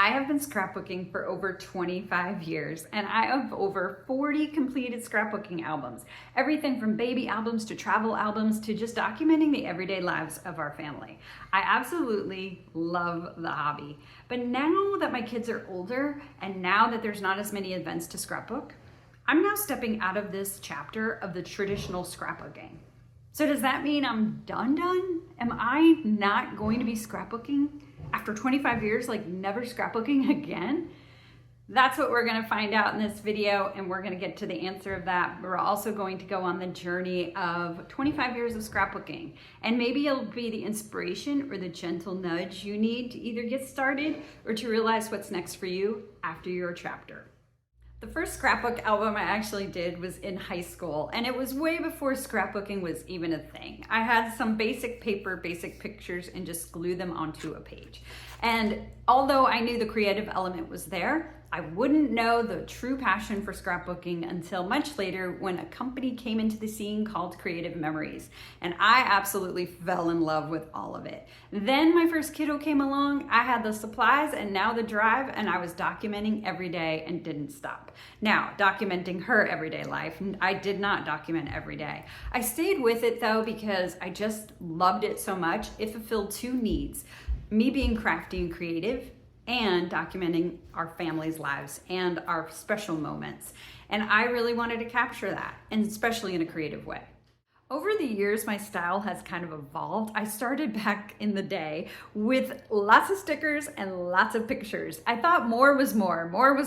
I have been scrapbooking for over 25 years and I have over 40 completed scrapbooking albums. Everything from baby albums to travel albums to just documenting the everyday lives of our family. I absolutely love the hobby. But now that my kids are older and now that there's not as many events to scrapbook, I'm now stepping out of this chapter of the traditional scrapbooking. So does that mean I'm done? Am I not going to be scrapbooking after 25 years, like never scrapbooking again? That's what we're gonna find out in this video, and we're gonna get to the answer of that. We're also going to go on the journey of 25 years of scrapbooking, and maybe it'll be the inspiration or the gentle nudge you need to either get started or to realize what's next for you after your chapter. The first scrapbook album I actually did was in high school, and it was way before scrapbooking was even a thing. I had some basic paper, basic pictures, and just glued them onto a page. And although I knew the creative element was there, I wouldn't know the true passion for scrapbooking until much later when a company came into the scene called Creative Memories. And I absolutely fell in love with all of it. Then my first kiddo came along, I had the supplies and now the drive, and I was documenting every day and didn't stop. Now, documenting her everyday life, I did not document every day. I stayed with it though because I just loved it so much. It fulfilled two needs: me being crafty and creative, and documenting our family's lives and our special moments. And I really wanted to capture that, and especially in a creative way. Over the years, my style has kind of evolved. I started back in the day with lots of stickers and lots of pictures. I thought more was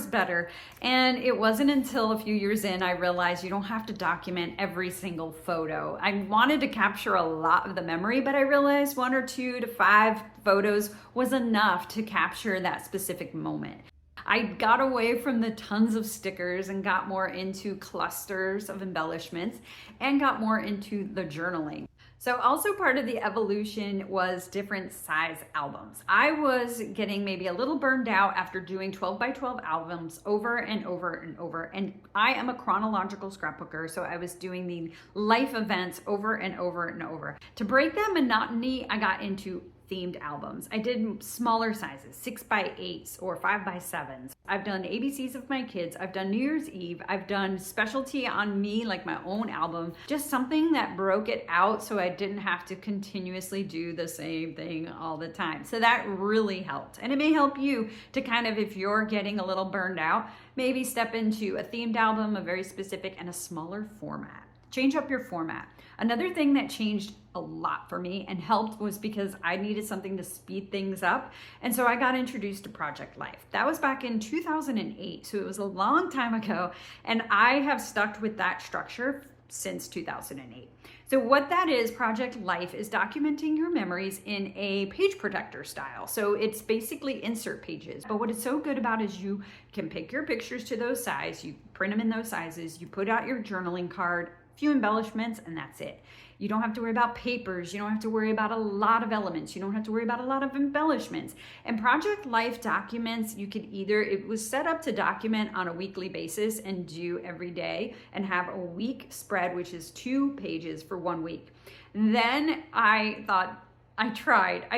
better. And it wasn't until a few years in, I realized you don't have to document every single photo. I wanted to capture a lot of the memory, but I realized 1 or 2 to 5 photos was enough to capture that specific moment. I got away from the tons of stickers and got more into clusters of embellishments and got more into the journaling. So also part of the evolution was different size albums. I was getting maybe a little burned out after doing 12 by 12 albums over and over and over. And I am a chronological scrapbooker, so I was doing the life events over and over and over. To break that monotony, I got into themed albums. I did smaller sizes, 6 by 8s or 5 by 7s. I've done ABCs of my kids. I've done New Year's Eve. I've done specialty on me, like my own album, just something that broke it out so I didn't have to continuously do the same thing all the time. So that really helped. And it may help you to kind of, if you're getting a little burned out, maybe step into a themed album, a very specific and a smaller format. Change up your format. Another thing that changed a lot for me and helped was because I needed something to speed things up. And so I got introduced to Project Life. That was back in 2008. So it was a long time ago. And I have stuck with that structure since 2008. So what that is, Project Life, is documenting your memories in a page protector style. So it's basically insert pages. But what is so good about it is you can pick your pictures to those sizes, you print them in those sizes, you put out your journaling card, few embellishments, and that's it. You don't have to worry about papers. You don't have to worry about a lot of elements. You don't have to worry about a lot of embellishments. And Project Life documents, you could either, it was set up to document on a weekly basis and do every day and have a week spread, which is 2 pages for 1 week. Then I thought, I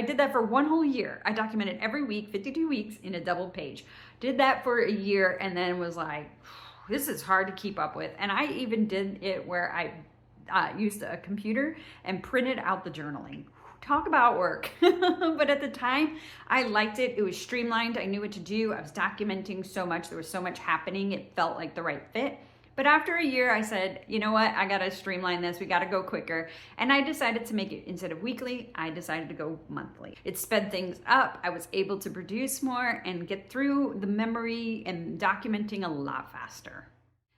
did that for 1 whole year. I documented every week, 52 weeks in a double page. Did that for a year and then was like, this is hard to keep up with. And I even did it where I used a computer and printed out the journaling. Talk about work. But at the time, I liked it. It was streamlined. I knew what to do. I was documenting so much. There was so much happening. It felt like the right fit. But after a year, I said, you know what? I got to streamline this. We got to go quicker. And I decided to make it, instead of weekly, I decided to go monthly. It sped things up. I was able to produce more and get through the memory and documenting a lot faster.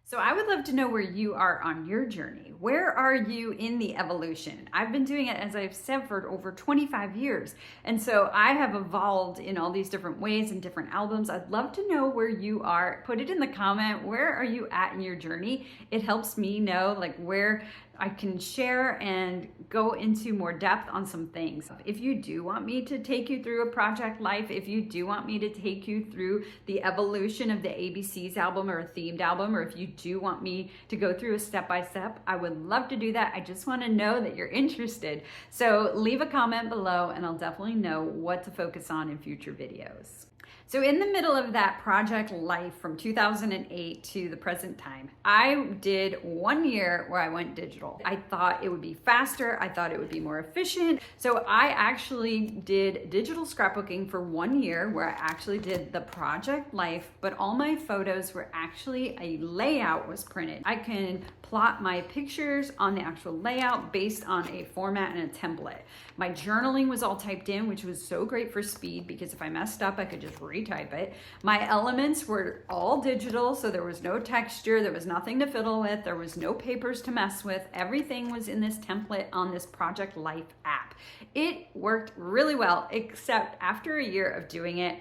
So I would love to know where you are on your journey. Where are you in the evolution? I've been doing it, as I've said, for over 25 years. And so I have evolved in all these different ways and different albums. I'd love to know where you are. Put it in the comment. Where are you at in your journey? It helps me know like where I can share and go into more depth on some things. If you do want me to take you through a Project Life, if you do want me to take you through the evolution of the ABCs album or a themed album, or if you do want me to go through a step-by-step, I would love to do that. I just want to know that you're interested. So leave a comment below and I'll definitely know what to focus on in future videos. So in the middle of that project life from 2008 to the present time, I did 1 year where I went digital. I thought it would be faster. I thought it would be more efficient. So I actually did digital scrapbooking for 1 year where I actually did the project life, but all my photos were actually a layout was printed. I can plot my pictures on the actual layout based on a format and a template. My journaling was all typed in, which was so great for speed because if I messed up, I could just retype it. My elements were all digital, so there was no texture, there was nothing to fiddle with, there was no papers to mess with. Everything was in this template on this Project Life app. It worked really well, except after a year of doing it,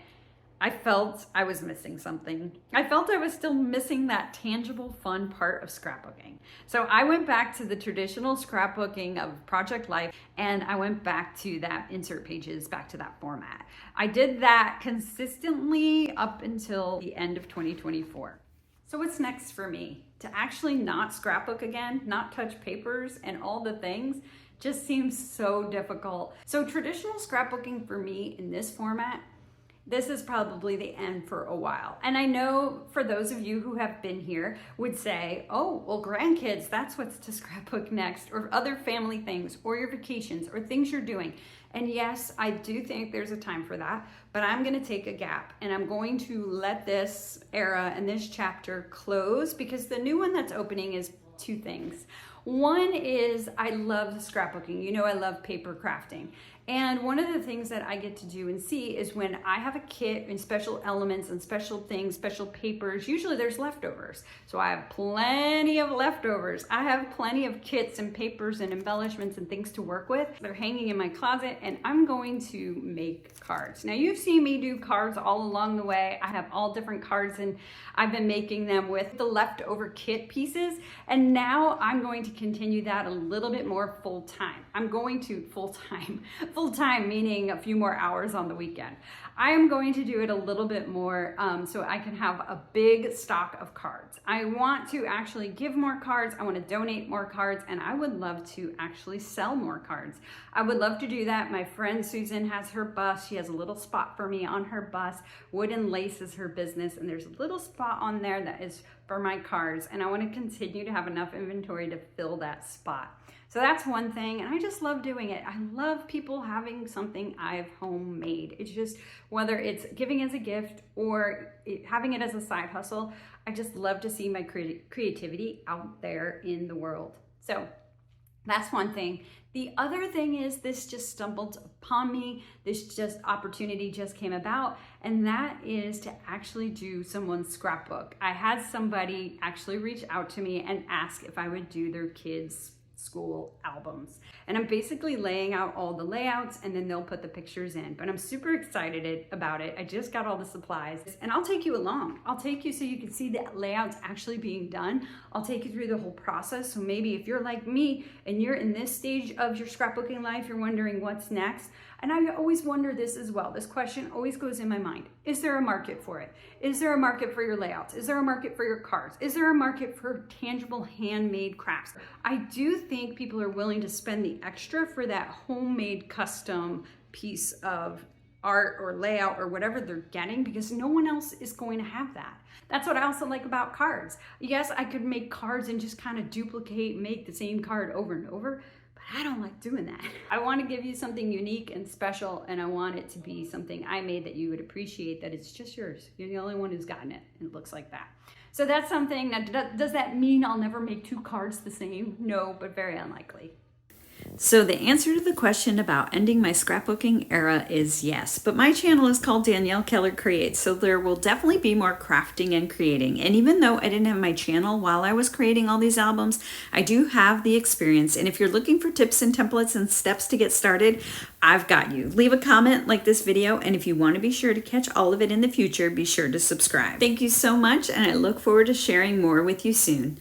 I felt I was missing something. I felt I was still missing that tangible, fun part of scrapbooking. So I went back to the traditional scrapbooking of Project Life, and I went back to that insert pages, back to that format. I did that consistently up until the end of 2024. So what's next for me? To actually not scrapbook again, not touch papers and all the things just seems so difficult. So traditional scrapbooking for me in this format, this is probably the end for a while. And I know for those of you who have been here would say, oh, well, grandkids, that's what's to scrapbook next, or other family things, or your vacations, or things you're doing. And yes, I do think there's a time for that, but I'm gonna take a gap and I'm going to let this era and this chapter close because the new one that's opening is two things. One is I love scrapbooking. You know I love paper crafting. And one of the things that I get to do and see is when I have a kit and special elements and special things, special papers, usually there's leftovers. So I have plenty of leftovers. I have plenty of kits and papers and embellishments and things to work with. They're hanging in my closet and I'm going to make cards. Now you've seen me do cards all along the way. I have all different cards and I've been making them with the leftover kit pieces. And now I'm going to continue that a little bit more full time. I'm going to full time meaning a few more hours on the weekend. I am going to do it a little bit more so I can have a big stock of cards. I want to actually give more cards. I want to donate more cards and I would love to actually sell more cards. I would love to do that. My friend Susan has her bus. She has a little spot for me on her bus. Wood and Lace is her business and there's a little spot on there that is for my cards and I want to continue to have enough inventory to fill that spot. So that's one thing, and I just love doing it. I love people having something I've homemade. It's just, whether it's giving as a gift or having it as a side hustle, I just love to see my creativity out there in the world. So that's one thing. The other thing is this just stumbled upon me. This opportunity just came about, and that is to actually do someone's scrapbook. I had somebody actually reach out to me and ask if I would do their kids' school albums. And I'm basically laying out all the layouts and then they'll put the pictures in. But I'm super excited about it. I just got all the supplies and I'll take you along. I'll take you so you can see the layouts actually being done. I'll take you through the whole process. So maybe if you're like me and you're in this stage of your scrapbooking life, you're wondering what's next. And I always wonder this as well. This question always goes in my mind. Is there a market for it? Is there a market for your layouts? Is there a market for your cards? Is there a market for tangible handmade crafts? I do think people are willing to spend the extra for that homemade custom piece of art or layout or whatever they're getting because no one else is going to have that. That's what I also like about cards. Yes, I could make cards and just kind of make the same card over and over, but I don't like doing that. I want to give you something unique and special, and I want it to be something I made that you would appreciate, that it's just yours. You're the only one who's gotten it, and it looks like that. So that's something that, does that mean I'll never make two cards the same? No, but very unlikely. So the answer to the question about ending my scrapbooking era is yes, but my channel is called Danielle Keller Creates, so there will definitely be more crafting and creating. And even though I didn't have my channel while I was creating all these albums, I do have the experience. And if you're looking for tips and templates and steps to get started, I've got you. Leave a comment, like this video, and if you want to be sure to catch all of it in the future, be sure to subscribe. Thank you so much, and I look forward to sharing more with you soon.